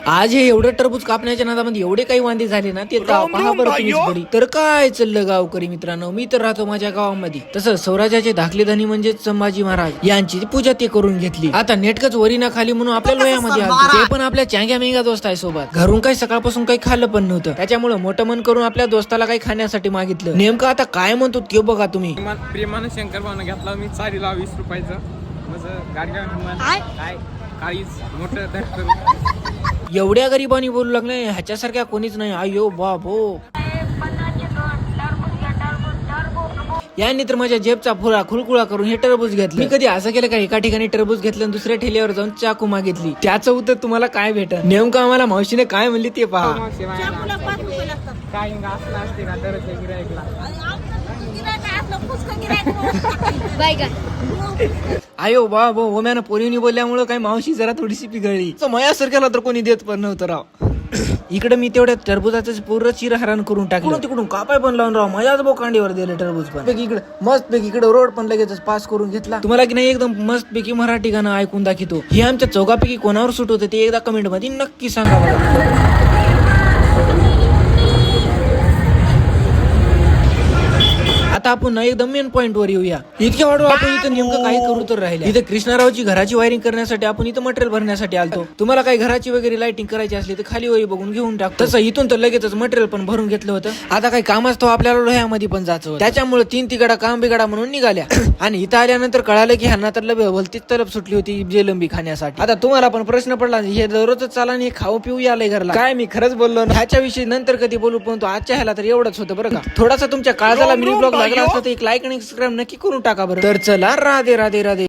आज हे एवढं टरबूज कापण्याच्या नादामध्ये एवढे काही वांदे झाले ना ते पहा बरं तुम्हीच बडी. तर काय चाललं गावकरी मित्रांनो, मी तर राहतो माझ्या गावामध्ये. तसं स्वराज्याचे धाकले धनी म्हणजे संभाजी महाराज यांची पूजा ते करून घेतली. आता नेटकच वरी ना खाली म्हणून आपल्या लोयामध्ये आलो, ते पण आपल्या चांग्या मेंगा दोस्त आहे सोबत. घरून काही सकाळपासून काही खाल्लं पण नव्हतं, त्याच्यामुळे मोठं मन करून आपल्या दोस्ताला काही खाण्यासाठी मागितलं. नेमकं आता काय म्हणतो ते बघा तुम्ही. प्रेमानं शंकर भावना घेतला मी चारीला 20 रुपयाचं काहीच मोठं. एवढ्या गरिबांनी बोलू लागले, ह्याच्यासारख्या कोणीच नाही. अयो बाबो, यांनी तर माझ्या जेबचा फुला खुळकुळा करून हे टरबूज घेतलं. मी कधी असं केलं का एका ठिकाणी टरबूज घेतलं आणि दुसऱ्या ठेल्यावर जाऊन चाकू मागितली. त्याचं उत्तर तुम्हाला काय भेटल? नेमकं आम्हाला मावशीने काय म्हणली ते पहा. आयो बाबो, ओम्यानं पोरीनी बोलल्यामुळे काही मावशी जरा थोडीशी पिघळली. मयासारख्याला तर कोणी देत पण नव्हतं राव. इकडे मी तेवढ्या टरबुजाचं पूर्ण चिरहरण करून टाकलं. तिकडून कापाय पण लावून राव माझ्याच बोकांडीवर दिलं टरबूज पण. इकडे मस्त पैकी इकडे रोड पण लगेच पास करून घेतला. तुम्हाला की नाही एकदम मस्त पैकी मराठी गाणं ऐकून दाखवतो. हे आमच्या चौघापैकी कोणावर सूट होतं ते एकदा कमेंट मध्ये नक्की सांगा मला. आता आपण एकदम मेन पॉइंट वर येऊया. इतक्या वाढू आपण इथं नेमकं काही करू तर राहिले. इथे कृष्णारावची घराची वायरिंग करण्यासाठी आपण इथं मटेरियल भरण्यासाठी आलतो. तुम्हाला काही घराची वगैरे लाइटिंग करायची असली तर खाली वरी बघून घेऊन टाकतो. तसं इथून तर लगेचच मटेरियल पण भरून घेतलं होतं. आता काही कामच तो आपल्याला लोह्यामध्ये पण जायचं. त्याच्यामुळे 3 तिगाडा काम बिगाडा म्हणून निघाल्या. आणि इथं आल्यानंतर कळालं की ह्यांना तर भलतीच तलब सुटली होती जेलंबी खाण्यासाठी. आता तुम्हाला पण प्रश्न पडला, हे दररोजच चाला आणि खाऊ पिऊ आलंय घरला. काय मी खरंच बोललो ना, ह्याच्याविषयी नंतर कधी बोलू, पण आजच्या ह्याला तर एवढंच होतं बरं का. थोडासा तुमच्या काळजाला मिनी ब्लॉग लागला असला तर एक लाईक आणि सबस्क्राईब नक्की करून टाका बरं. तर चला, राधे राधे राधे.